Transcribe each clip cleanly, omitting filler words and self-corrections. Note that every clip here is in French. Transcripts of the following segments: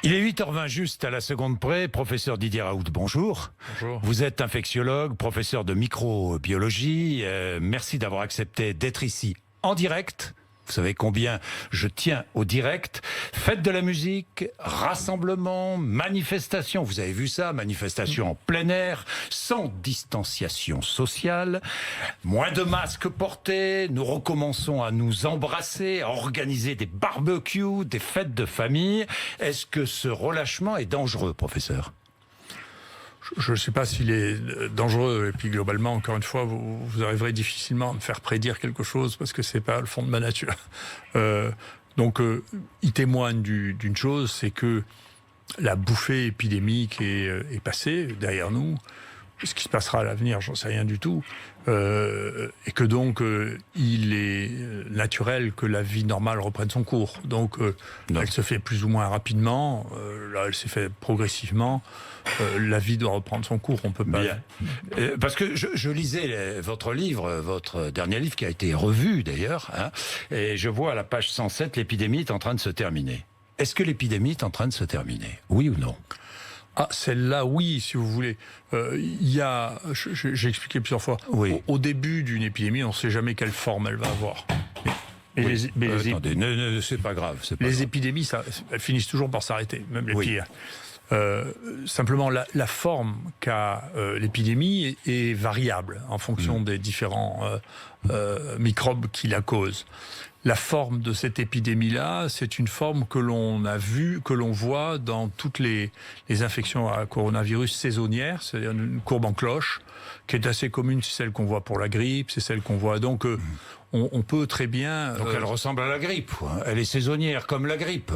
Il est 8h20 juste à la seconde près. Professeur Didier Raoult, bonjour. Bonjour. Vous êtes infectiologue, professeur de microbiologie. Merci d'avoir accepté d'être ici en direct. Vous savez combien je tiens au direct. Fête de la musique, rassemblement, manifestation. Vous avez vu ça, manifestation en plein air, sans distanciation sociale. Moins de masques portés. Nous recommençons à nous embrasser, à organiser des barbecues, des fêtes de famille. Est-ce que ce relâchement est dangereux, professeur ? Je ne sais pas s'il est dangereux, et puis globalement, encore une fois, vous arriverez difficilement à me faire prédire quelque chose, parce que c'est pas le fond de ma nature. Donc, il témoigne d'une chose, c'est que la bouffée épidémique est passée derrière nous. Ce qui se passera à l'avenir, j'en sais rien du tout. Et que donc, il est naturel que la vie normale reprenne son cours. Donc, elle se fait plus ou moins rapidement. Là, elle s'est fait progressivement. La vie doit reprendre son cours. On peut pas. Bien. Parce que je lisais votre livre, votre dernier livre qui a été revu d'ailleurs, hein, et je vois à la page 107, l'épidémie est en train de se terminer. Est-ce que l'épidémie est en train de se terminer ? Oui ou non ? Ah, celle-là, oui, si vous voulez. Il y a, j'ai expliqué plusieurs fois, oui. Au début d'une épidémie, on ne sait jamais quelle forme elle va avoir. Attendez, c'est pas grave. Les épidémies, elles finissent toujours par s'arrêter, même les pires. Simplement, la forme qu'a l'épidémie est variable en fonction des différents microbes qui la causent. La forme de cette épidémie-là, c'est une forme que l'on a vue, que l'on voit dans toutes les infections à coronavirus saisonnières, c'est-à-dire une courbe en cloche, qui est assez commune, c'est celle qu'on voit pour la grippe, c'est celle qu'on voit. Donc, on peut très bien... Donc elle ressemble à la grippe, quoi. Elle est saisonnière comme la grippe.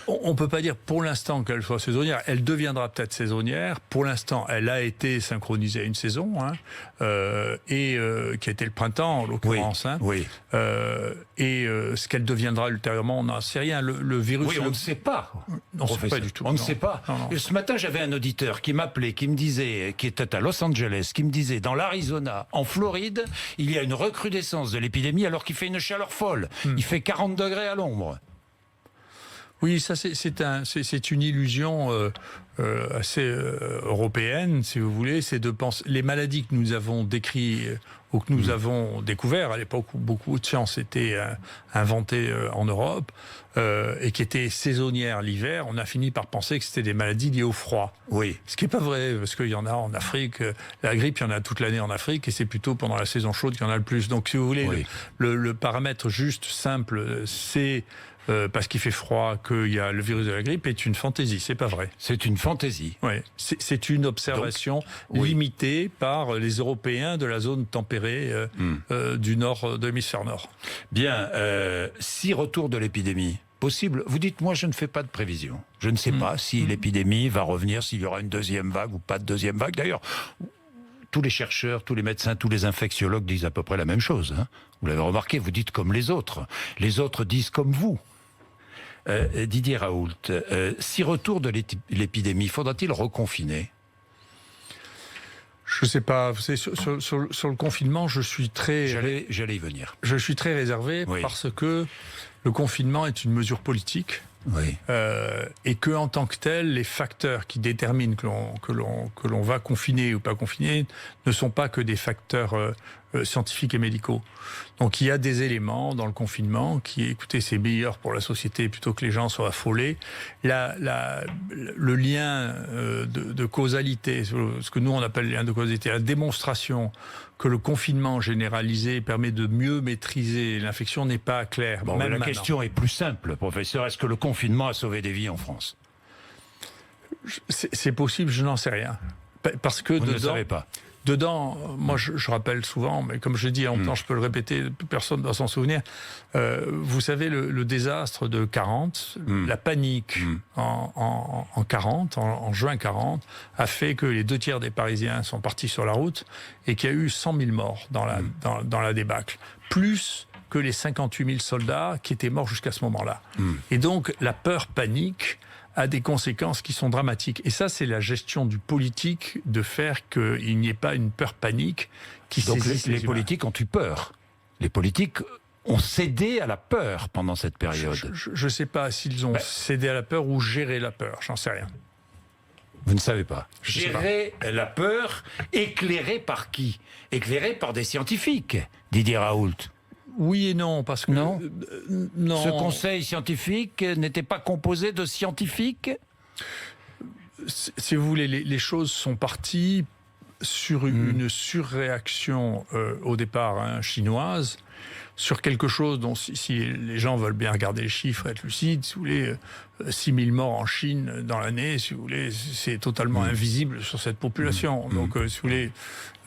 On ne peut pas dire pour l'instant qu'elle soit saisonnière. Elle deviendra peut-être saisonnière. Pour l'instant, elle a été synchronisée à une saison, hein, qui a été le printemps en l'occurrence. Oui, ce qu'elle deviendra ultérieurement, on n'en sait rien. Le virus... Oui, on ne sait pas. On ne sait pas du tout. On ne sait pas. Non. Et ce matin, j'avais un auditeur qui m'appelait, qui me disait, qui était à Los Angeles, qui me disait, dans l'Arizona, en Floride, il y a une recrudescence de l'épidémie alors qu'il fait une chaleur folle. Il fait 40 degrés à l'ombre. Oui, ça c'est une illusion assez européenne, si vous voulez. C'est de penser les maladies que nous avons décrites ou que nous avons découvertes à l'époque où beaucoup de sciences étaient inventées en Europe et qui étaient saisonnières l'hiver. On a fini par penser que c'était des maladies liées au froid. Oui. Ce qui n'est pas vrai, parce qu'il y en a en Afrique. La grippe, il y en a toute l'année en Afrique, et c'est plutôt pendant la saison chaude qu'il y en a le plus. Donc, si vous voulez, le paramètre juste, simple, c'est parce qu'il fait froid qu'il y a le virus de la grippe, est une fantaisie, c'est pas vrai. C'est une fantaisie. Oui, c'est une observation limitée par les Européens de la zone tempérée du nord, de l'hémisphère nord. Bien, 6 retours de l'épidémie. Possible. Vous dites, moi, je ne fais pas de prévision. Je ne sais pas si l'épidémie va revenir, s'il y aura une deuxième vague ou pas de deuxième vague. D'ailleurs, tous les chercheurs, tous les médecins, tous les infectiologues disent à peu près la même chose. Hein. Vous l'avez remarqué, vous dites comme les autres. Les autres disent comme vous. Didier Raoult, 6 retours de l'épidémie, faudra-t-il reconfiner ? Je ne sais pas. Vous savez, sur le confinement, je suis très... J'allais y venir. Je suis très réservé parce que le confinement est une mesure politique. Oui. Et que en tant que tel, les facteurs qui déterminent que l'on va confiner ou pas confiner ne sont pas que des facteurs scientifiques et médicaux. Donc il y a des éléments dans le confinement qui, écoutez, c'est meilleur pour la société plutôt que les gens soient affolés. Le lien de causalité, ce que nous on appelle le lien de causalité, la démonstration que le confinement généralisé permet de mieux maîtriser l'infection n'est pas claire. Bon, la question est plus simple, professeur. Est-ce que le confinement a sauvé des vies en France ? C'est possible, je n'en sais rien. Parce que vous ne le savez pas. Dedans, moi je rappelle souvent, mais comme je dis en même temps, je peux le répéter, personne ne va s'en souvenir. Vous savez, le désastre de 40, la panique en 40, en juin 40, a fait que les 2/3 des Parisiens sont partis sur la route et qu'il y a eu 100 000 morts dans la débâcle. Plus que les 58 000 soldats qui étaient morts jusqu'à ce moment-là. Et donc, la peur panique a des conséquences qui sont dramatiques. Et ça, c'est la gestion du politique de faire qu'il n'y ait pas une peur panique qui donc saisisse les politiques ont eu peur. Les politiques ont cédé à la peur pendant cette période. Je ne sais pas s'ils ont cédé à la peur ou géré la peur, j'en sais rien. Vous ne savez pas. Je sais Gérer la peur, éclairée par qui? Éclairée par des scientifiques, Didier Raoult. Oui et non, parce que... Non. Non. Ce conseil scientifique n'était pas composé de scientifiques? Si vous voulez, les choses sont parties sur une surréaction au départ chinoise, sur quelque chose dont si les gens veulent bien regarder les chiffres, être lucides, si vous voulez, 6 000 morts en Chine dans l'année, si vous voulez, c'est totalement invisible sur cette population. Donc, si vous voulez,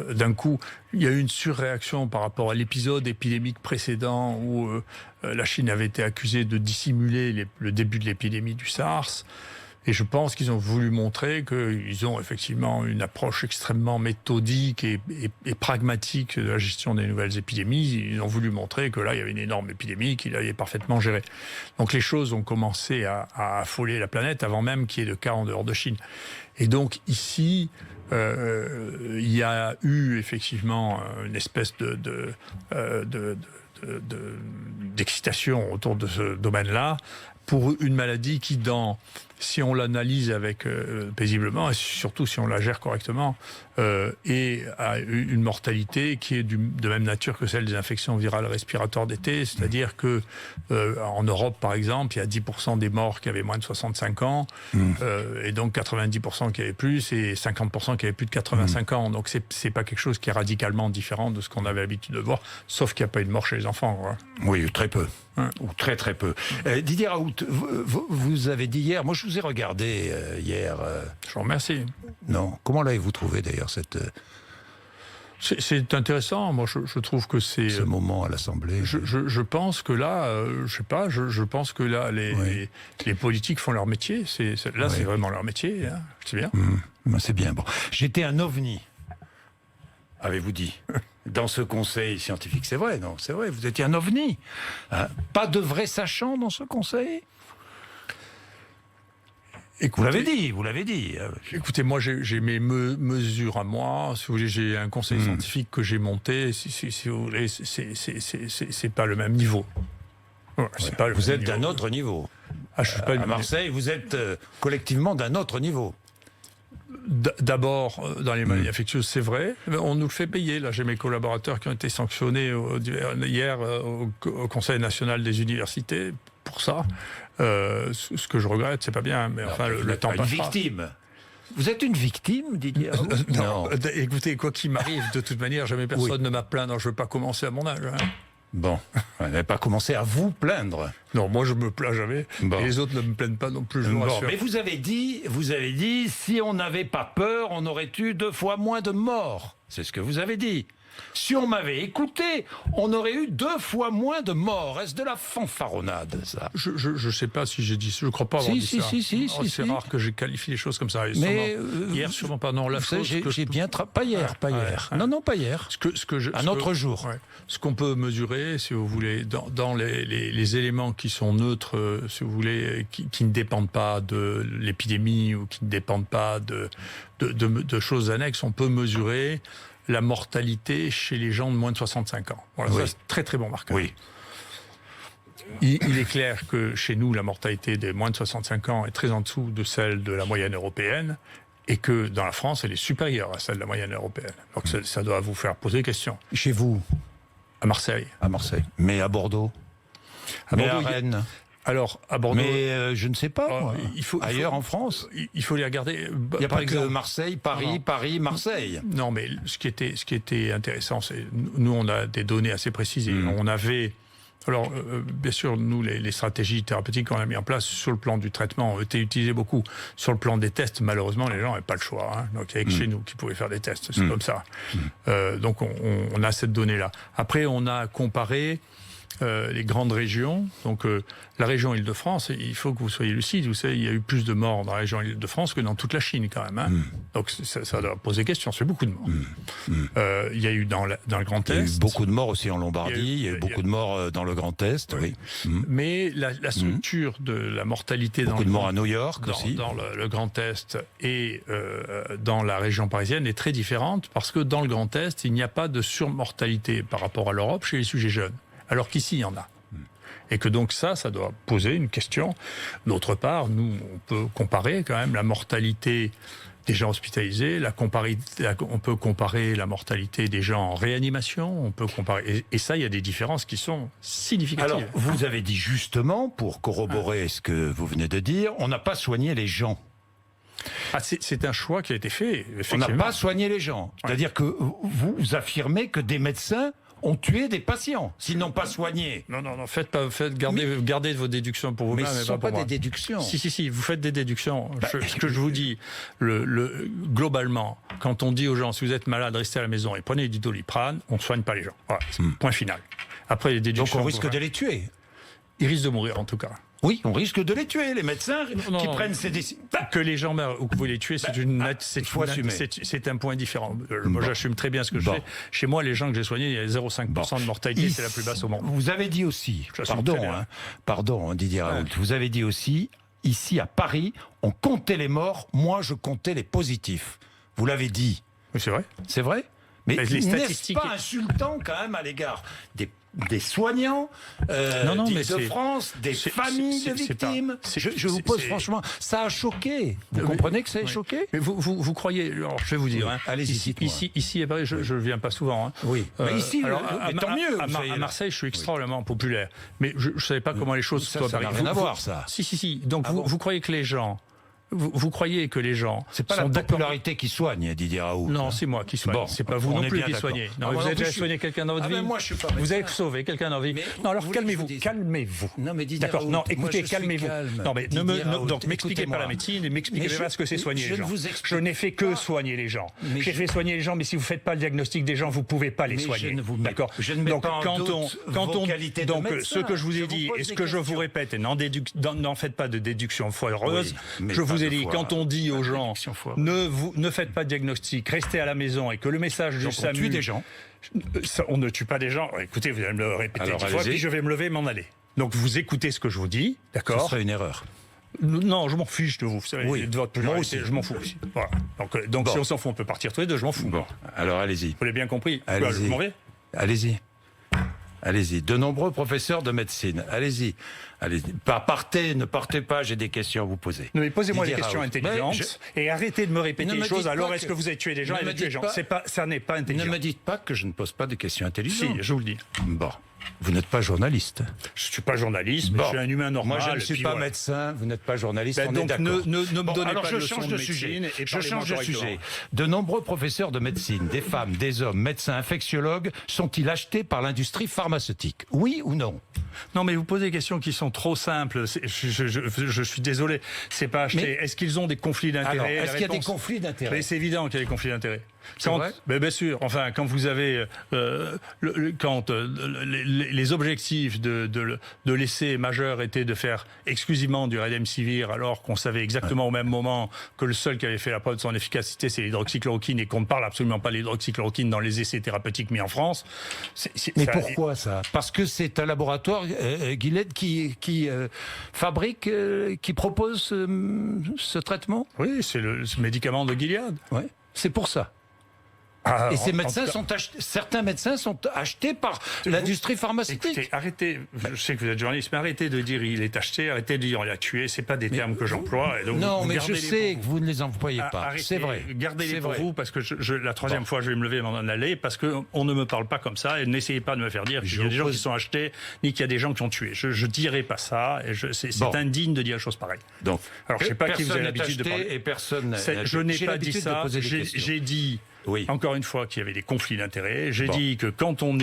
d'un coup, il y a eu une surréaction par rapport à l'épisode épidémique précédent où la Chine avait été accusée de dissimuler le début de l'épidémie du SARS. Et je pense qu'ils ont voulu montrer qu'ils ont effectivement une approche extrêmement méthodique et pragmatique de la gestion des nouvelles épidémies. Ils ont voulu montrer que là, il y avait une énorme épidémie, qu'il avait parfaitement gérée. Donc les choses ont commencé à affoler la planète avant même qu'il y ait de cas en dehors de Chine. Et donc ici, il y a eu effectivement une espèce d'excitation autour de ce domaine-là pour une maladie qui, si on l'analyse avec paisiblement et surtout si on la gère correctement, et a une mortalité qui est de même nature que celle des infections virales respiratoires d'été, c'est-à-dire que en Europe, par exemple, il y a 10% des morts qui avaient moins de 65 ans, et donc 90% qui avaient plus, et 50% qui avaient plus de 85 ans. Donc c'est pas quelque chose qui est radicalement différent de ce qu'on avait l'habitude de voir, sauf qu'il n'y a pas eu de mort chez les enfants, quoi. Oui, très peu. Ou très très peu. Didier Raoult, vous avez dit hier, moi je vous ai regardé hier. Je vous remercie. Non, comment l'avez-vous trouvé d'ailleurs cette... C'est intéressant. Moi, je trouve que c'est ce moment à l'Assemblée. Je pense que là, je sais pas. Je pense que là, les politiques font leur métier. C'est vraiment leur métier. Hein. C'est bien. C'est bien. Bon, j'étais un ovni. Avez-vous dit dans ce conseil scientifique? C'est vrai, non? C'est vrai. Vous étiez un ovni. Hein? Pas de vrais sachants dans ce conseil? Écoutez, vous l'avez dit. Écoutez, moi, j'ai mes mesures à moi. Si vous voulez, j'ai un conseil scientifique que j'ai monté. Si vous voulez, c'est pas le même niveau. Ouais, vous êtes d'un autre niveau. Je suis pas à Marseille, vous êtes collectivement d'un autre niveau. D'abord, dans les maladies infectieuses, c'est vrai. On nous le fait payer. Là, j'ai mes collaborateurs qui ont été sanctionnés hier au Conseil national des universités pour ça. Ce que je regrette, c'est pas bien. Mais enfin, le temps passera. Une victime. Vous êtes une victime, Didier? Non. Écoutez, quoi qu'il m'arrive, de toute manière, jamais personne ne m'a plaint. Donc, je ne veux pas commencer à mon âge. Hein. Bon, vous n'avez pas commencé à vous plaindre. Non, moi je me plains jamais. Bon. Et les autres ne me plaignent pas non plus. Je vous rassure. Mais vous avez dit, si on n'avait pas peur, on aurait eu 2 fois moins de morts. C'est ce que vous avez dit. Si on m'avait écouté, on aurait eu 2 fois moins de morts. Est-ce de la fanfaronnade, ça? Je sais pas si j'ai dit ça. Je crois pas avoir dit ça. C'est rare que j'ai qualifié les choses comme ça. Et mais hier, sûrement pas. Non, j'ai bien pas hier. Non, pas hier. Un autre jour. Ouais. Ce qu'on peut mesurer, si vous voulez, dans les éléments qui sont neutres, si vous voulez, qui ne dépendent pas de l'épidémie ou qui ne dépendent pas de choses annexes, on peut mesurer la mortalité chez les gens de moins de 65 ans. Voilà, ça, c'est très très bon marqueur. Oui. Il est clair que chez nous, la mortalité des moins de 65 ans est très en dessous de celle de la moyenne européenne et que dans la France, elle est supérieure à celle de la moyenne européenne. Donc ça doit vous faire poser question. Chez vous? À Marseille. À Marseille. Mais à Bordeaux? À Rennes? Alors, à Bordeaux... Mais je ne sais pas, ailleurs en France. Il faut les regarder. Il n'y a pas que Marseille, Paris, Marseille. Non, mais ce qui était intéressant, c'est nous, on a des données assez précises. Et on avait... Alors, bien sûr, nous, les stratégies thérapeutiques qu'on a mis en place sur le plan du traitement ont été utilisées beaucoup. Sur le plan des tests, malheureusement, les gens n'avaient pas le choix. Hein. Donc, il n'y avait que chez nous qui pouvaient faire des tests. C'est comme ça. Donc, on a cette donnée-là. Après, on a comparé... les grandes régions, donc la région Île-de-France, il faut que vous soyez lucide, vous savez, il y a eu plus de morts dans la région Île-de-France que dans toute la Chine quand même. Hein. Donc ça doit poser question, c'est beaucoup de morts. Il y a eu dans le Grand Est... Il y a eu beaucoup de morts aussi en Lombardie, il y a eu beaucoup de morts dans le Grand Est, oui. Mais la structure de la mortalité... Beaucoup de morts à New York aussi. Dans le Grand Est et dans la région parisienne est très différente parce que dans le Grand Est, il n'y a pas de surmortalité par rapport à l'Europe chez les sujets jeunes. alors qu'ici, il y en a. Et que donc ça doit poser une question. D'autre part, nous, on peut comparer quand même la mortalité des gens hospitalisés, on peut comparer la mortalité des gens en réanimation, on peut comparer... Et ça, il y a des différences qui sont significatives. Alors, vous avez dit justement, pour corroborer ce que vous venez de dire, on n'a pas soigné les gens. C'est un choix qui a été fait, On n'a pas soigné les gens. C'est-à-dire que vous affirmez que des médecins ont tué des patients, s'ils n'ont pas soigné. Non, gardez vos déductions pour vous-même. Mais ce ne sont pas des déductions. Si, vous faites des déductions. Ce que je vous dis, globalement, quand on dit aux gens, si vous êtes malade, restez à la maison et prenez du Doliprane, on ne soigne pas les gens. Voilà, point final. Après, les déductions... Donc on risque de les tuer. Ils risquent de mourir, en tout cas. Oui, on risque de les tuer, les médecins qui prennent ces décisions. Que les gens meurent ou que vous les tuez, c'est un point différent. Moi, j'assume très bien ce que je fais. Chez moi, les gens que j'ai soignés, il y a 0,5% de mortalité, c'est la plus basse au monde. Vous avez dit aussi, pardon Didier Raoult, vous avez dit aussi, ici à Paris, on comptait les morts, moi je comptais les positifs. Vous l'avez dit. Oui, c'est vrai. C'est vrai ? Mais les statistiques... n'est-ce pas insultant quand même à l'égard des soignants d'Île-de-France, des familles de victimes? Je vous pose franchement, ça a choqué. Vous comprenez que ça a choqué? Mais vous croyez... Alors, je vais vous dire. Allez-y, ici à Paris, je ne viens pas souvent. Oui, mais ici, tant mieux. À Marseille, je suis extrêmement populaire. Mais je ne savais pas comment les choses soient à Paris. Ça n'a rien à voir, ça. Si. Donc, vous croyez que les gens... Vous croyez que les gens... C'est pas la popularité qui soigne, Didier Raoult. Non, c'est moi qui soigne. C'est pas vous non plus qui soignez. Non, vous avez déjà soigné quelqu'un dans votre vie. Moi, je suis pas. Vous avez sauvé quelqu'un dans votre vie. Non, alors calmez-vous. Non, mais Didier Raoult. D'accord. Non, écoutez, calmez-vous. Non, mais donc m'expliquez pas la médecine et m'expliquez pas ce que c'est soigner les gens. Je n'ai fait que soigner les gens. J'ai fait soigner les gens, mais si vous faites pas le diagnostic des gens, vous pouvez pas les soigner. D'accord. Donc quand qualité de médecin, ce que je vous ai dit et ce que je vous répète, et n'en faites pas de déduction foireuse. Je vous ai dit, quand on dit aux gens ne faites pas de diagnostic, restez à la maison et que le message du SAMU... On tue des gens. On ne tue pas des gens. Écoutez, vous allez me le répéter 10 fois, puis je vais me lever et m'en aller. Donc vous écoutez ce que je vous dis, d'accord? Ce serait une erreur. Non, je m'en fiche de vous. Vous savez, de votre moi aussi. Je m'en fous aussi. Voilà. Donc si on s'en fout, on peut partir tous les deux, je m'en fous. Bon, alors allez-y. Vous l'avez bien compris. Allez-y. Je m'en vais. Allez-y. De nombreux professeurs de médecine. Allez-y. Ne partez pas, j'ai des questions à vous poser. Non, mais posez-moi des questions intelligentes et arrêtez de me répéter les choses. Alors, est-ce que vous avez tué des gens et tué des gens? Ça n'est pas intelligent. Ne me dites pas que je ne pose pas de questions intelligentes. Si, je vous le dis. Bon. Vous n'êtes pas journaliste. Je ne suis pas journaliste, mais je suis un humain normal. Moi, je ne suis pas médecin, vous n'êtes pas journaliste, on donc est d'accord. Ne me donnez pas de leçons leçons de médecine. Je change de sujet. De nombreux professeurs de médecine, des femmes, des hommes, médecins, infectiologues, sont-ils achetés par l'industrie pharmaceutique? Oui ou non? Non, mais vous posez des questions qui sont trop simples. Je suis désolé. C'est pas acheté. Est-ce qu'ils ont des conflits d'intérêts? Est-ce qu'il y a des conflits d'intérêts? C'est évident qu'il y a des conflits d'intérêts. Bien sûr. Enfin, quand vous avez les objectifs de l'essai majeur étaient de faire exclusivement du Remdesivir, alors qu'on savait exactement au même moment que le seul qui avait fait la preuve de son efficacité, c'est l'hydroxychloroquine, et qu'on ne parle absolument pas de l'hydroxychloroquine dans les essais thérapeutiques mis en France. Mais pourquoi ça? Parce que c'est un laboratoire, Gilead, qui fabrique, qui propose ce traitement? Oui, c'est le médicament de Gilead. Ouais. C'est pour ça. Et ces médecins certains médecins sont achetés par l'industrie pharmaceutique. Écoutez, arrêtez, je sais que vous êtes journaliste, mais arrêtez de dire il est acheté, arrêtez de dire on l'a tué, c'est pas des termes que j'emploie. Non, mais je sais que vous ne les employez pas, c'est vrai. Gardez-les pour vous, parce que la troisième fois je vais me lever et m'en aller, parce qu'on ne me parle pas comme ça, et n'essayez pas de me faire dire qu'il y a des gens qui sont achetés, ni qu'il y a des gens qui ont tué. Je dirai pas ça, et c'est indigne de dire des choses pareilles. Donc, alors je sais pas qui vous avez l'habitude de parler. Et personne je n'ai pas dit ça, j'ai dit... Oui. Encore une fois qu'il y avait des conflits d'intérêts. J'ai dit que quand on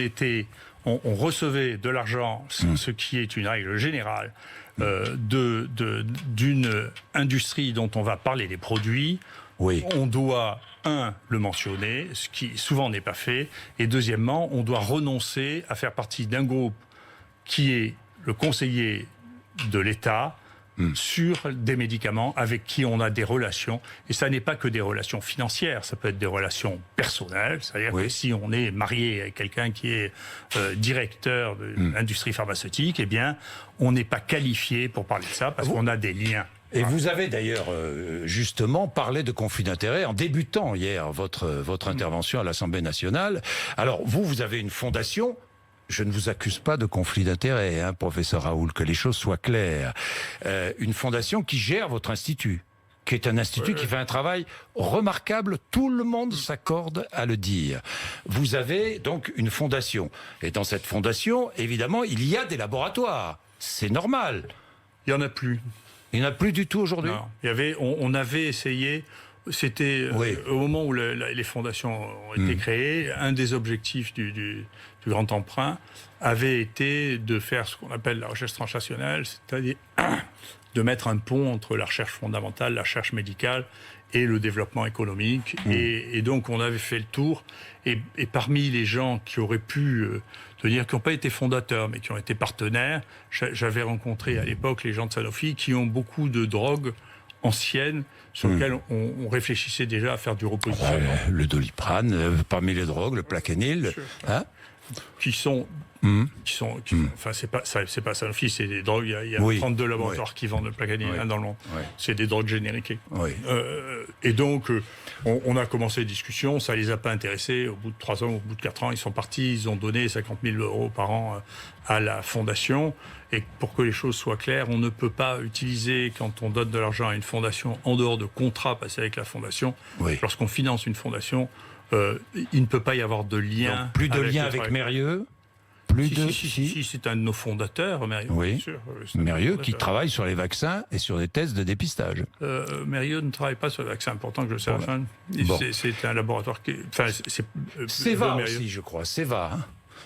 recevait de l'argent, ce qui est une règle générale, d'une industrie dont on va parler des produits, on doit, le mentionner, ce qui souvent n'est pas fait, et deuxièmement, on doit renoncer à faire partie d'un groupe qui est le conseiller de l'État sur des médicaments avec qui on a des relations. Et ça n'est pas que des relations financières, ça peut être des relations personnelles. C'est-à-dire que si on est marié avec quelqu'un qui est directeur de l'industrie pharmaceutique, eh bien, on n'est pas qualifié pour parler de ça parce qu'on a des liens. Et vous avez d'ailleurs justement parlé de conflit d'intérêts en débutant hier votre intervention à l'Assemblée nationale. Alors vous avez une fondation je ne vous accuse pas de conflit d'intérêts, hein, professeur Raoul, que les choses soient claires. Une fondation qui gère votre institut, qui est un institut qui fait un travail remarquable, tout le monde s'accorde à le dire. Vous avez donc une fondation. Et dans cette fondation, évidemment, il y a des laboratoires. C'est normal. Il n'y en a plus. Il n'y en a plus du tout aujourd'hui? Non. On avait essayé, c'était au moment où les fondations ont été créées, un des objectifs du Grand Emprunt avait été de faire ce qu'on appelle la recherche transrationnelle, c'est-à-dire de mettre un pont entre la recherche fondamentale, la recherche médicale et le développement économique. Et donc, on avait fait le tour. Et parmi les gens qui auraient pu tenir, qui n'ont pas été fondateurs, mais qui ont été partenaires, j'avais rencontré à l'époque les gens de Sanofi qui ont beaucoup de drogues anciennes sur lesquelles on réfléchissait déjà à faire du repositionnement. Le Doliprane, parmi les drogues, le Plaquenil, hein, enfin, c'est pas Sanofi, c'est des drogues. Il y a 32 laboratoires qui vendent le Plaquenil dans le monde. C'est des drogues génériques. Et donc, on a commencé les discussions, ça les a pas intéressés. Au bout de 3 ans, au bout de 4 ans, ils sont partis, ils ont donné 50 000 € par an à la fondation. Et pour que les choses soient claires, on ne peut pas utiliser, quand on donne de l'argent à une fondation, en dehors de contrats passés avec la fondation. Lorsqu'on finance une fondation, il ne peut pas y avoir de lien. Donc, plus de lien avec Mérieux? Si, c'est un de nos fondateurs, Mérieux. Oui, bien sûr. Mérieux qui travaille sur les vaccins et sur des tests de dépistage. Mérieux ne travaille pas sur les vaccins, pourtant que je le sache. C'est un laboratoire qui... Seva aussi, je crois. Seva.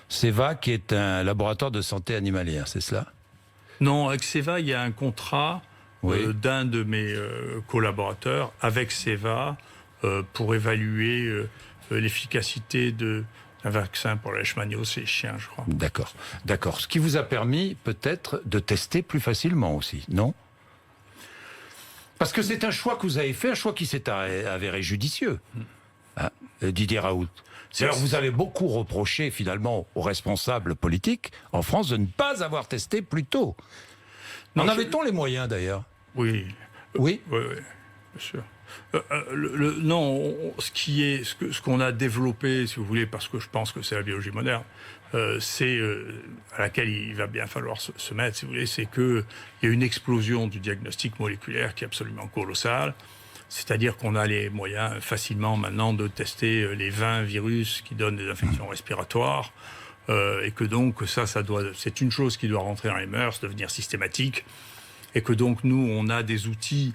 Seva qui est un laboratoire de santé animalière, c'est cela? Non, avec Seva, il y a un contrat d'un de mes collaborateurs avec Seva pour évaluer l'efficacité d'un vaccin pour la leishmaniose et les chiens, je crois. D'accord. Ce qui vous a permis peut-être de tester plus facilement aussi, non? Parce que c'est un choix que vous avez fait, un choix qui s'est avéré judicieux, hein, Didier Raoult. Alors vous avez beaucoup reproché finalement aux responsables politiques en France de ne pas avoir testé plus tôt. En avait-on les moyens d'ailleurs? Oui, bien sûr. Ce qu'on a développé, si vous voulez, parce que je pense que c'est la biologie moderne, c'est à laquelle il va bien falloir se mettre, si vous voulez, c'est qu'il y a une explosion du diagnostic moléculaire qui est absolument colossale. C'est-à-dire qu'on a les moyens facilement maintenant de tester les 20 virus qui donnent des infections respiratoires, et que donc c'est une chose qui doit rentrer dans les mœurs, devenir systématique, et que donc nous, on a des outils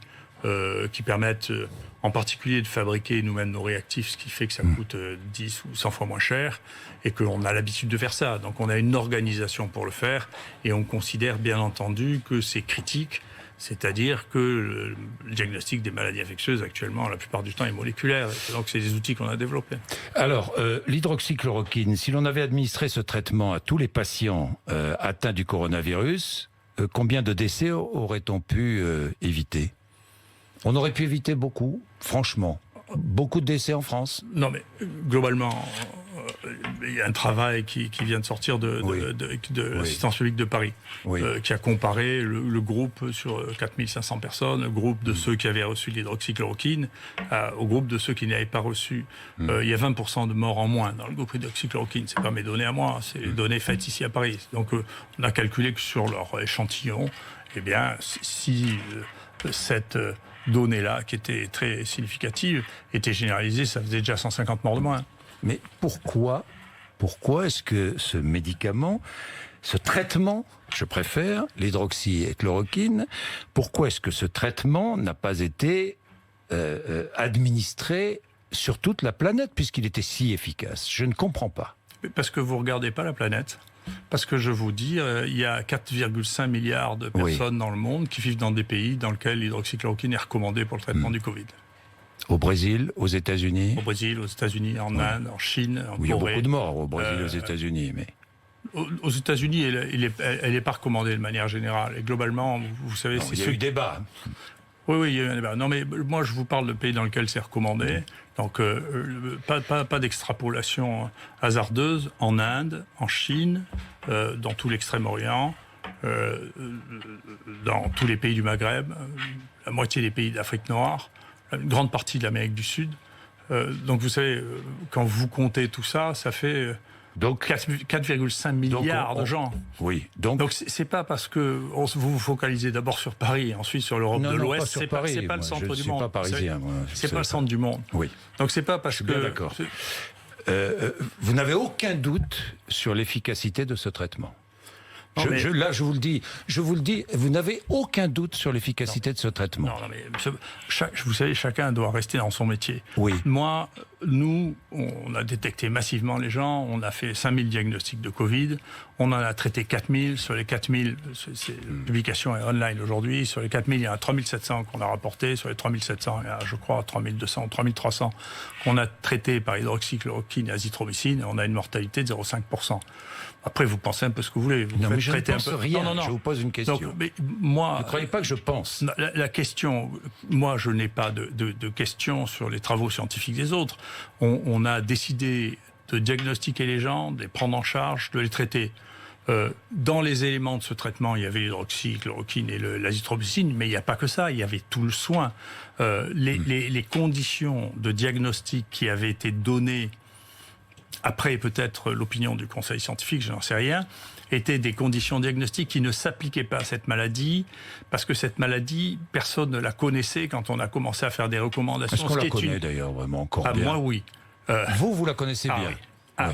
qui permettent en particulier de fabriquer nous-mêmes nos réactifs, ce qui fait que ça coûte 10 ou 100 fois moins cher, et qu'on a l'habitude de faire ça. Donc on a une organisation pour le faire, et on considère bien entendu que c'est critique, c'est-à-dire que le diagnostic des maladies infectieuses actuellement, la plupart du temps, est moléculaire, et donc c'est des outils qu'on a développés. Alors, l'hydroxychloroquine, si l'on avait administré ce traitement à tous les patients atteints du coronavirus, combien de décès aurait-on pu éviter? On aurait pu éviter beaucoup, franchement. Beaucoup de décès en France. Non, mais globalement, il y a un travail qui vient de sortir de l'Assistance publique de Paris, qui a comparé le groupe sur 4500 personnes, le groupe de ceux qui avaient reçu l'hydroxychloroquine, au groupe de ceux qui n'avaient pas reçu. Il y a 20% de morts en moins dans le groupe d'hydroxychloroquine. C'est pas mes données à moi, c'est les données faites ici à Paris. Donc on a calculé que sur leur échantillon, eh bien, si cette donnée-là, qui était très significative, était généralisée, ça faisait déjà 150 morts de moins. Mais pourquoi est-ce que ce médicament, ce traitement, je préfère, l'hydroxychloroquine, pourquoi est-ce que ce traitement n'a pas été administré sur toute la planète, puisqu'il était si efficace? Je ne comprends pas. Parce que vous ne regardez pas la planète. Parce que je vous dis, il y a 4,5 milliards de personnes dans le monde qui vivent dans des pays dans lesquels l'hydroxychloroquine est recommandée pour le traitement du Covid. Au Brésil, aux États-Unis? Au Brésil, aux États-Unis, en Inde, en Chine, en Corée. Il y a beaucoup de morts au Brésil, aux États-Unis, mais... Aux États-Unis, elle n'est pas recommandée de manière générale. Et globalement, vous savez... Non, il y a eu débat. Oui, il y a eu un débat. Non, mais moi, je vous parle de pays dans lesquels c'est recommandé. Donc, pas d'extrapolation hasardeuse. En Inde, en Chine, dans tout l'Extrême-Orient, dans tous les pays du Maghreb, la moitié des pays d'Afrique noire, une grande partie de l'Amérique du Sud. Donc, vous savez, quand vous comptez tout ça, ça fait Donc 4,5 milliards de gens. Oui. Donc c'est pas parce que vous vous focalisez d'abord sur Paris, ensuite sur l'Europe de l'Ouest, c'est pas le centre du monde. Je ne suis pas parisien. C'est pas le centre du monde. Oui. Donc c'est pas parce que... Bien d'accord. Vous n'avez aucun doute sur l'efficacité de ce traitement. Là, je vous le dis, vous n'avez aucun doute sur l'efficacité de ce traitement. Non, mais vous savez, chacun doit rester dans son métier. Oui. Nous, on a détecté massivement les gens, on a fait 5000 diagnostics de Covid, on en a traité 4000, sur les 4000, la publication est online aujourd'hui, sur les 4000, il y en a 3700 qu'on a rapportés, sur les 3700, il y a, je crois, 3200, 3300 qu'on a traités par hydroxychloroquine et azithromycine, et on a une mortalité de 0,5%. Après, vous pensez un peu ce que vous voulez. Non, mais je ne pense rien. Non. Je vous pose une question. Donc, mais moi, ne croyez pas que je pense. La question, moi, je n'ai pas de questions sur les travaux scientifiques des autres. On a décidé de diagnostiquer les gens, de les prendre en charge, de les traiter. Dans les éléments de ce traitement, il y avait l'hydroxychloroquine et l'azithromycine, mais il n'y a pas que ça, il y avait tout le soin. Les conditions de diagnostic qui avaient été données après peut-être l'opinion du conseil scientifique, je n'en sais rien, étaient des conditions diagnostiques qui ne s'appliquaient pas à cette maladie, parce que cette maladie, personne ne la connaissait quand on a commencé à faire des recommandations. Est-ce qu'on la connaît d'ailleurs vraiment encore bien? Moi, oui. Vous la connaissez bien? Oui.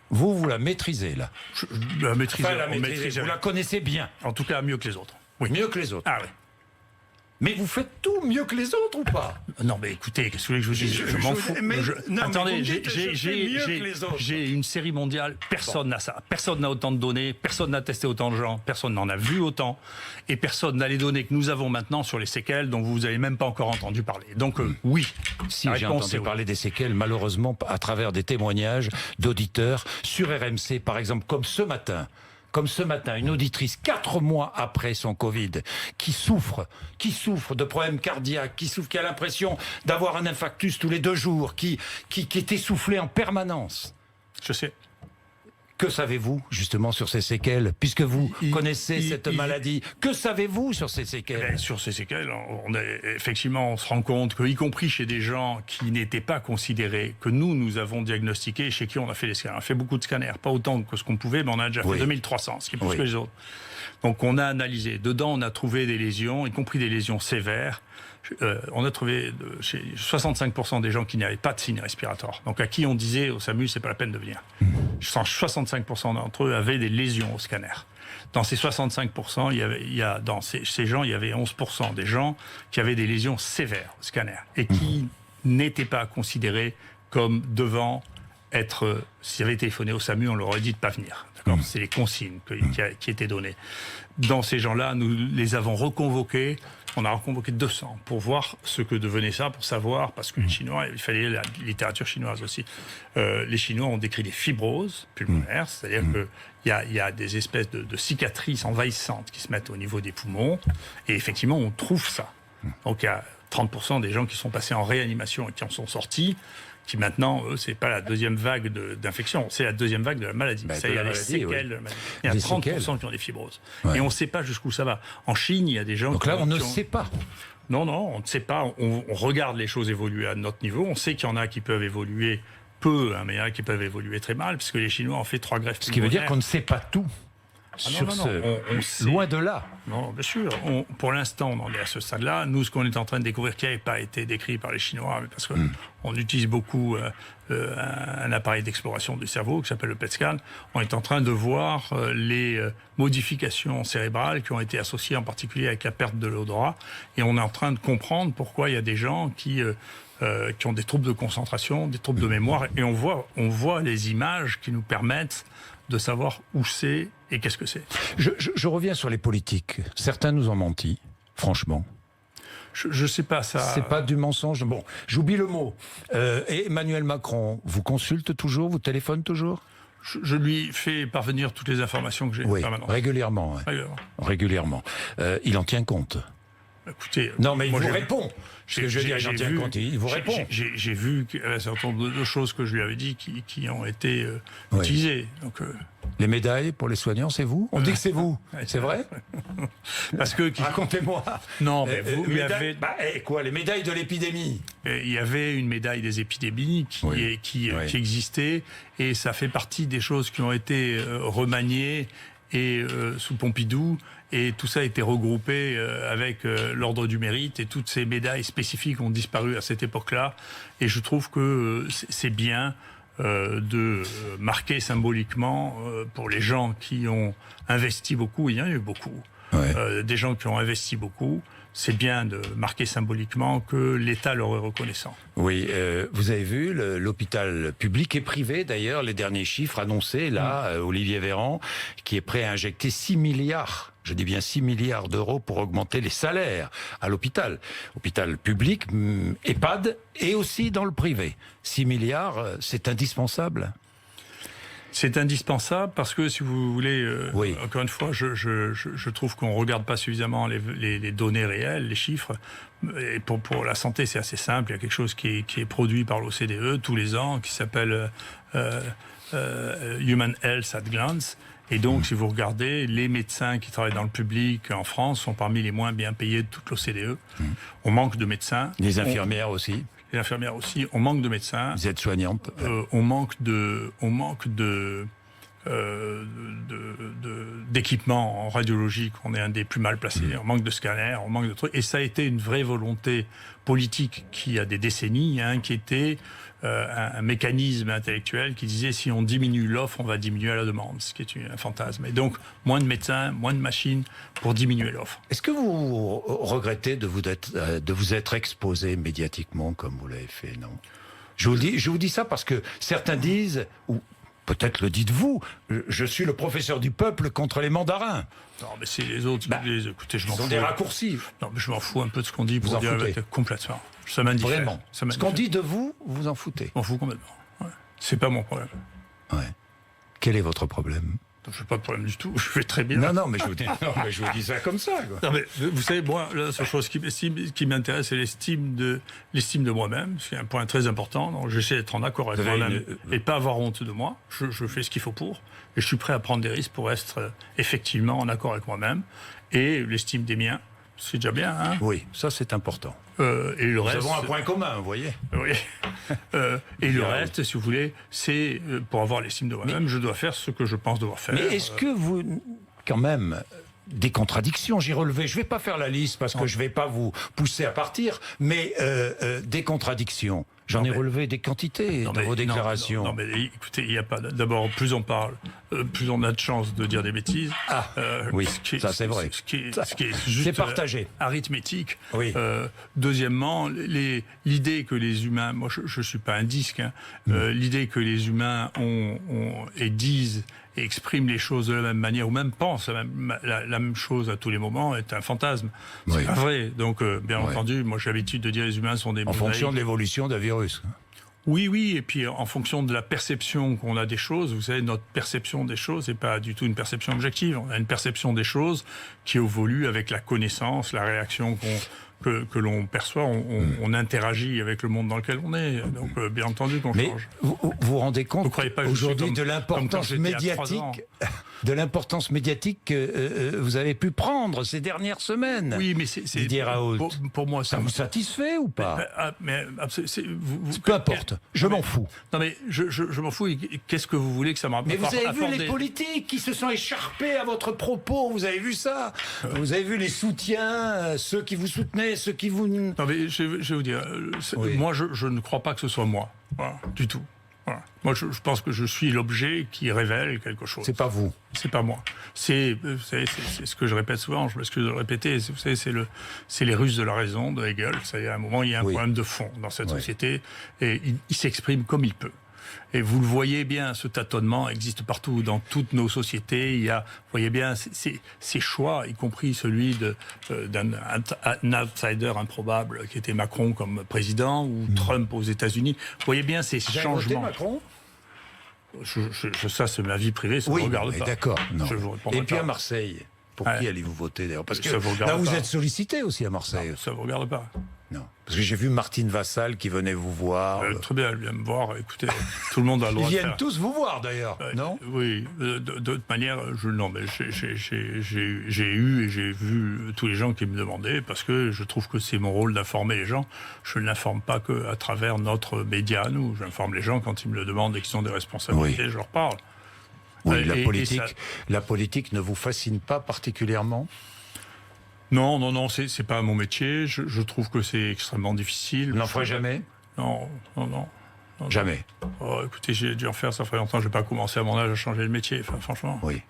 Vous la maîtrisez, là? Je la maîtrise. Vous la connaissez bien? En tout cas, mieux que les autres. Oui. Mieux que les autres? Ah oui. Mais vous faites tout mieux que les autres ou pas? Non, mais écoutez, qu'est-ce que vous voulez que je vous dise? Je m'en fous. Attendez, j'ai une série mondiale, personne n'a ça. Personne n'a autant de données, personne n'a testé autant de gens, personne n'en a vu autant, et personne n'a les données que nous avon maintenant sur les séquelles dont vous n'avez même pas encore entendu parler. Donc oui. Si j'ai entendu parler des séquelles, malheureusement, à travers des témoignages d'auditeurs sur RMC, par exemple, comme ce matin, une auditrice, 4 mois après son Covid, qui souffre de problèmes cardiaques, qui a l'impression d'avoir un infarctus tous les 2 jours, qui est essoufflée en permanence. Je sais. Que savez-vous justement sur ces séquelles, puisque vous connaissez cette maladie? Que savez-vous sur ces séquelles? Sur ces séquelles, effectivement, on se rend compte que, y compris chez des gens qui n'étaient pas considérés, que nous avons diagnostiqué, chez qui on a fait des scanners. On a fait beaucoup de scanners, pas autant que ce qu'on pouvait, mais on a déjà fait 2300, ce qui est plus que les autres. Donc on a analysé. Dedans, on a trouvé des lésions, y compris des lésions sévères. On a trouvé chez 65% des gens qui n'avaient pas de signes respiratoires. Donc à qui on disait au SAMU, c'est pas la peine de venir. 65% d'entre eux avaient des lésions au scanner. Dans ces 65%, dans ces gens, il y avait 11% des gens qui avaient des lésions sévères au scanner et qui n'étaient pas considérés comme devant être... S'ils avaient téléphoné au SAMU, on leur aurait dit de ne pas venir. C'est les consignes qui étaient données. Dans ces gens-là, nous les avons reconvoqués. On a reconvoqué 200 pour voir ce que devenait ça, pour savoir, parce que les Chinois, il fallait la littérature chinoise aussi. Les Chinois ont décrit des fibroses pulmonaires, c'est-à-dire qu'il y a des espèces de cicatrices envahissantes qui se mettent au niveau des poumons, et effectivement, on trouve ça. Donc il y a 30% des gens qui sont passés en réanimation et qui en sont sortis, qui maintenant, eux, c'est pas la deuxième vague d'infection, c'est la deuxième vague de la maladie. Il y a les séquelles de la maladie. Il y a 30% qui ont des fibroses. Ouais. Et on ne sait pas jusqu'où ça va. En Chine, il y a des gens... Donc là, on ne sait pas. Non, on ne sait pas. On regarde les choses évoluer à notre niveau. On sait qu'il y en a qui peuvent évoluer peu, mais il y en a qui peuvent évoluer très mal, puisque les Chinois ont fait 3 greffes pulmonaires. Ce qui veut dire qu'on ne sait pas tout. Loin de là. Non, bien sûr. Pour l'instant, on en est à ce stade-là. Nous, ce qu'on est en train de découvrir, qui n'avait pas été décrit par les Chinois, parce qu'on utilise beaucoup un appareil d'exploration du cerveau qui s'appelle le PET scan, on est en train de voir les modifications cérébrales qui ont été associées en particulier avec la perte de l'odorat. Et on est en train de comprendre pourquoi il y a des gens qui ont des troubles de concentration, des troubles de mémoire. Et on voit les images qui nous permettent de savoir où c'est et qu'est-ce que c'est. Je reviens sur les politiques. Certains nous ont menti, franchement. Je sais pas ça. C'est pas du mensonge. Bon, j'oublie le mot. Et Emmanuel Macron, vous consulte toujours, vous téléphone toujours? Je lui fais parvenir toutes les informations que j'ai. Oui, régulièrement. Ouais. Régulièrement. Il en tient compte. Écoutez, Non, mais il moi, vous j'ai- répond. Ce que je dis à j'ai Jean-Pierre vu- Conti, il vous répond. J'ai vu un certain nombre de choses que je lui avais dit qui ont été Oui. utilisées. Donc, Les médailles pour les soignants, c'est vous? On dit que c'est vous. C'est vrai? parce que Racontez-moi. non, mais vous, il y Médailles- avait bah, quoi, les médailles de l'épidémie? il y avait une médaille des épidémies Oui. qui Oui. existait, et ça fait partie des choses qui ont été remaniées et sous Pompidou. Et tout ça a été regroupé avec l'ordre du mérite, et toutes ces médailles spécifiques ont disparu à cette époque-là. Et je trouve que c'est bien de marquer symboliquement pour les gens qui ont investi beaucoup, il y en a eu beaucoup, Ouais. des gens qui ont investi beaucoup. C'est bien de marquer symboliquement que l'État leur est reconnaissant. Oui, vous avez vu l'hôpital public et privé, d'ailleurs, les derniers chiffres annoncés, là, Olivier Véran, qui est prêt à injecter 6 milliards, je dis bien 6 milliards d'euros pour augmenter les salaires à l'hôpital. Hôpital public, EHPAD et aussi dans le privé. 6 milliards, c'est indispensable. C'est indispensable parce que, si vous voulez, Oui. encore une fois, je trouve qu'on ne regarde pas suffisamment les données réelles, les chiffres. Et pour la santé, c'est assez simple. Il y a quelque chose qui est produit par l'OCDE tous les ans, qui s'appelle Human Health at Glance. Et donc, si vous regardez, les médecins qui travaillent dans le public en France sont parmi les moins bien payés de toute l'OCDE. On manque de médecins. Les infirmières aussi, Les infirmières aussi. On manque de médecins. les aides-soignantes. On manque d'équipements en radiologie, qu'on est un des plus mal placés. On manque de scanners, on manque de trucs. Et ça a été une vraie volonté politique qui a des décennies, qui était un mécanisme intellectuel qui disait si on diminue l'offre, on va diminuer la demande, ce qui est un fantasme. Et donc, moins de médecins, moins de machines pour diminuer l'offre. Est-ce que vous regrettez de vous être exposé médiatiquement comme vous l'avez fait, non? Je vous dis ça parce que certains disent, ou peut-être le dites-vous, je suis le professeur du peuple contre les mandarins. Non, mais c'est les autres. Écoutez, je m'en Ils ont fous. des raccourcis. Non, mais je m'en fous un peu de ce qu'on dit. Vous en dire foutez. complètement. Ça m'indiffère. Vraiment. Ça Ce m'indiffère. qu'on dit de vous, vous en foutez. Je m'en fous complètement. Ouais. C'est pas mon problème. Ouais. Quel est votre problème? Je n'ai pas de problème du tout. Je vais très bien. Non, mais je vous dis ça comme ça, quoi. Non, mais vous savez, moi, la seule chose qui m'intéresse, c'est l'estime de moi-même. C'est un point très important. Donc, j'essaie d'être en accord avec Vous avez moi-même et pas avoir honte de moi. Je fais ce qu'il faut pour. Et je suis prêt à prendre des risques pour être effectivement en accord avec moi-même. Et l'estime des miens, c'est déjà bien. Hein. Oui, ça c'est important. Et le Nous reste. avons un point commun, vous voyez. Oui. Et le reste, si vous voulez, c'est pour avoir l'estime de moi-même, je dois faire ce que je pense devoir faire. Mais est-ce que vous, quand même, des contradictions, j'ai relevé, je ne vais pas faire la liste parce que je ne vais pas vous pousser à partir, mais des contradictions. J'en ai relevé des quantités dans vos déclarations. Non, mais écoutez, il n'y a pas. D'abord, plus on parle, plus on a de chances de dire des bêtises. Oui, ça c'est vrai. Ce qui est juste C'est partagé. Arithmétique. Oui. Deuxièmement, l'idée que les humains, moi je ne suis pas un disque, l'idée que les humains ont et disent et expriment les choses de la même manière, ou même pensent la même chose à tous les moments, est un fantasme. C'est Oui. pas vrai. Donc, bien entendu, moi j'ai l'habitude de dire les humains sont des En mosaïques. fonction de l'évolution d'un virus. Oui, et puis en fonction de la perception qu'on a des choses, vous savez, notre perception des choses n'est pas du tout une perception objective. On a une perception des choses qui évolue avec la connaissance, la réaction que l'on perçoit. On interagit avec le monde dans lequel on est. Donc, bien entendu qu'on Mais change. vous vous rendez compte Vous croyez pas que je suis aujourd'hui comme- de comme quand l'importance j'étais à 3 ans. médiatique que vous avez pu prendre ces dernières semaines. Oui, mais c'est Didier Raoult. pour moi, Ça vous satisfait ou pas? Peu importe, je m'en fous. Non, mais je m'en fous. Et qu'est-ce que vous voulez que ça me Mais vous avez vu apporte les politiques qui se sont écharpés à votre propos, vous avez vu ça? Vous avez vu les soutiens, ceux qui vous soutenaient, ceux qui vous... Non, mais je vais vous dire, Oui. moi, je ne crois pas que ce soit moi, voilà, du tout. Voilà. Moi, je pense que je suis l'objet qui révèle quelque chose. C'est pas vous. C'est pas moi. C'est, vous savez, c'est ce que je répète souvent. Je m'excuse de le répéter. Vous savez, c'est les Russes de la raison de Hegel. C'est à un moment, il y a un Oui. problème de fond dans cette Oui. société, et il s'exprime comme il peut. Et vous le voyez bien, ce tâtonnement existe partout dans toutes nos sociétés. Il y a, vous voyez bien, ces choix, y compris celui d'un outsider improbable qui était Macron comme président ou Trump aux États-Unis. Vous voyez bien ces Vous avez voté changements. Macron? Ça, c'est ma vie privée, ça ne Oui, me regarde mais pas. d'accord. Non. Je vous répondrai Et puis pas. à Marseille, Pour qui allez-vous voter d'ailleurs? Parce que Ça vous regarde là, vous pas. êtes sollicité aussi à Marseille. Non, ça ne vous regarde pas. Non. Parce que j'ai vu Martine Vassal qui venait vous voir. Très bien, elle vient me voir. Écoutez, tout le monde a le Ils droit de viennent faire. tous vous voir d'ailleurs, non? Oui, de toute manière, non, mais j'ai eu et j'ai vu tous les gens qui me demandaient, parce que je trouve que c'est mon rôle d'informer les gens. Je ne l'informe pas qu'à travers notre média à nous. J'informe les gens quand ils me le demandent et qu'ils ont des responsabilités, je leur parle. Oui, Et la politique ne vous fascine pas particulièrement? Non, c'est pas mon métier. Je trouve que c'est extrêmement difficile. Vous n'en ferez jamais? Non. Jamais. Oh, écoutez, j'ai dû en faire, ça fait longtemps. Je n'ai pas commencé à mon âge à changer le métier. Enfin, franchement. Oui.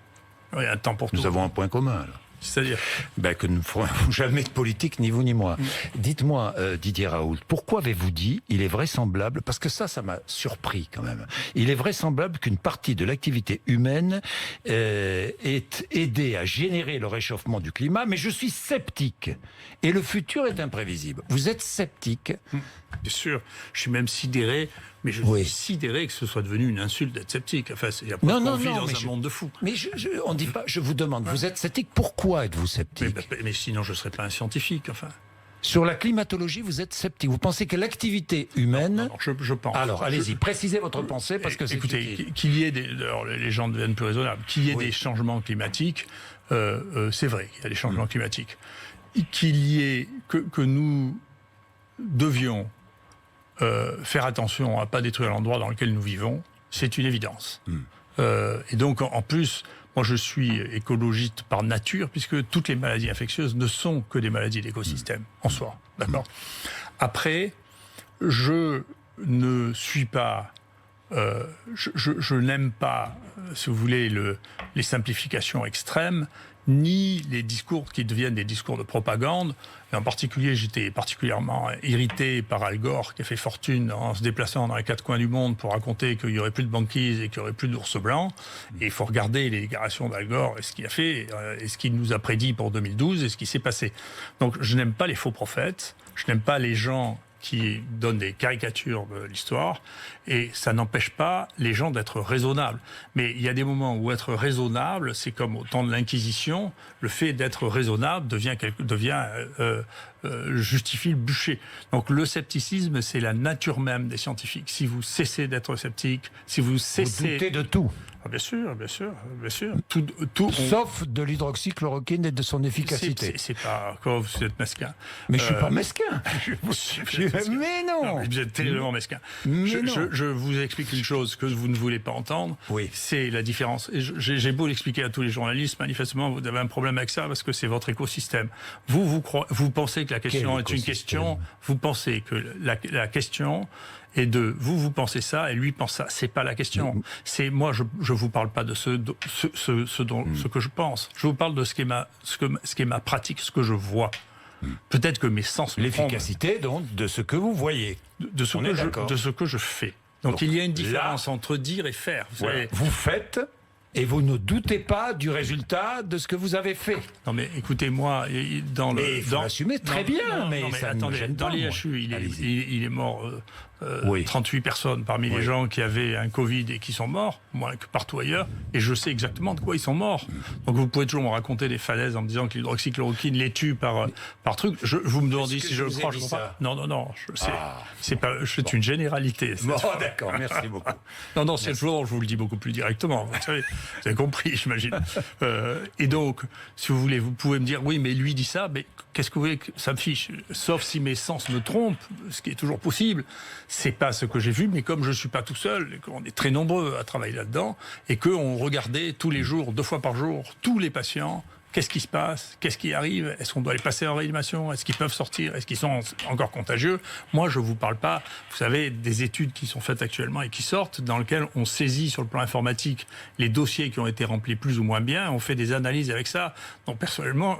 Il y a un temps pour tout. Nous avons un point commun, là. C'est-à-dire Que nous ne ferons jamais de politique, ni vous ni moi. Dites-moi, Didier Raoult, pourquoi avez-vous dit, il est vraisemblable, parce que ça m'a surpris quand même, il est vraisemblable qu'une partie de l'activité humaine ait aidé à générer le réchauffement du climat, mais je suis sceptique. Et le futur est imprévisible. Vous êtes sceptique? Bien sûr, je suis même sidéré, mais je suis sidéré que ce soit devenu une insulte d'être sceptique. Enfin, il y a pas de vie dans un monde de fous. Mais on dit pas, je vous demande, vous êtes sceptique, pourquoi êtes-vous sceptique? Mais sinon, je ne serais pas un scientifique, enfin. Sur la climatologie, vous êtes sceptique. Vous pensez que l'activité humaine... Non, je pense. Alors, allez-y, précisez votre pensée, parce que c'est écoutez, utile. qu'il y ait des... Alors, les gens deviennent plus raisonnables. Qu'il y ait des changements climatiques, c'est vrai qu'il y a des changements climatiques. Qu'il y ait... Que nous devions faire attention à ne pas détruire l'endroit dans lequel nous vivons, c'est une évidence. Et donc, en plus... Moi, je suis écologiste par nature, puisque toutes les maladies infectieuses ne sont que des maladies d'écosystème, en soi. D'accord ? Après, je ne suis pas... je n'aime pas, si vous voulez, les simplifications extrêmes, ni les discours qui deviennent des discours de propagande. Et en particulier, j'étais particulièrement irrité par Al Gore, qui a fait fortune en se déplaçant dans les quatre coins du monde pour raconter qu'il n'y aurait plus de banquise et qu'il n'y aurait plus d'ours blancs. Et il faut regarder les déclarations d'Al Gore et ce qu'il a fait, et ce qu'il nous a prédit pour 2012 et ce qui s'est passé. Donc je n'aime pas les faux prophètes, je n'aime pas les gens qui donnent des caricatures de l'histoire, et ça n'empêche pas les gens d'être raisonnables. Mais il y a des moments où être raisonnable, c'est comme au temps de l'Inquisition, le fait d'être raisonnable justifie le bûcher. Donc le scepticisme, c'est la nature même des scientifiques. Si vous cessez d'être sceptique, si vous cessez... Vous doutez de tout. Ah, bien sûr. Sauf de l'hydroxychloroquine et de son efficacité. C'est pas... Quand vous êtes mesquin. Mais je suis pas mesquin. Mais non. Non, mais vous êtes tellement mesquin. Je vous explique une chose que vous ne voulez pas entendre. Oui. C'est la différence. Et j'ai beau l'expliquer à tous les journalistes, manifestement, vous avez un problème avec ça parce que c'est votre écosystème. Vous pensez que la question est une question. Vous pensez que la question est de vous pensez ça et lui pense ça. C'est pas la question. C'est moi, je vous parle pas de ce que je pense. Je vous parle de ce qui est ma pratique, ce que je vois. Peut-être que mes sens me trompent. L'efficacité, donc, de ce que vous voyez. De ce que je fais. Donc il y a une différence entre dire et faire. Vous faites et vous ne doutez pas du résultat de ce que vous avez fait. Non mais écoutez, moi, dans mais il faut l'assumer très bien, mais ça attendez, me gêne pas. Dans l'IHU, il est mort 38 personnes parmi les gens qui avaient un Covid et qui sont morts, moins que partout ailleurs, et je sais exactement de quoi ils sont morts. Donc vous pouvez toujours me raconter des falaises en me disant que l'hydroxychloroquine les tue par truc. Vous me demandez si je le crois, je ne crois pas. Non, c'est une généralité. Bon, d'accord, merci beaucoup. Non, c'est toujours, je vous le dis beaucoup plus directement. Vous avez compris, j'imagine. Et donc, si vous voulez, vous pouvez me dire, oui, mais lui dit ça, mais qu'est-ce que vous voulez que ça me fiche? Sauf si mes sens me trompent, ce qui est toujours possible. C'est pas ce que j'ai vu, mais comme je suis pas tout seul, et qu'on est très nombreux à travailler là-dedans, et qu'on regardait tous les jours, 2 fois par jour, tous les patients, qu'est-ce qui se passe, qu'est-ce qui arrive, est-ce qu'on doit les passer en réanimation, est-ce qu'ils peuvent sortir, est-ce qu'ils sont encore contagieux. Moi, je vous parle pas, vous savez, des études qui sont faites actuellement et qui sortent, dans lesquelles on saisit sur le plan informatique les dossiers qui ont été remplis plus ou moins bien, on fait des analyses avec ça, qui personnellement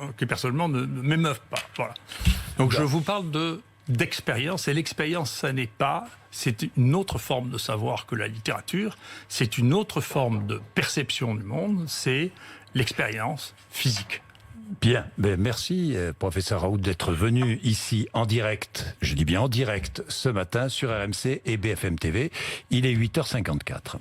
ne m'émeuvent pas. Voilà. Donc je vous parle d'expérience, et l'expérience, c'est une autre forme de savoir que la littérature, c'est une autre forme de perception du monde, c'est l'expérience physique. Bien, merci professeur Raoult d'être venu ici en direct, je dis bien en direct, ce matin sur RMC et BFM TV. Il est 8h54.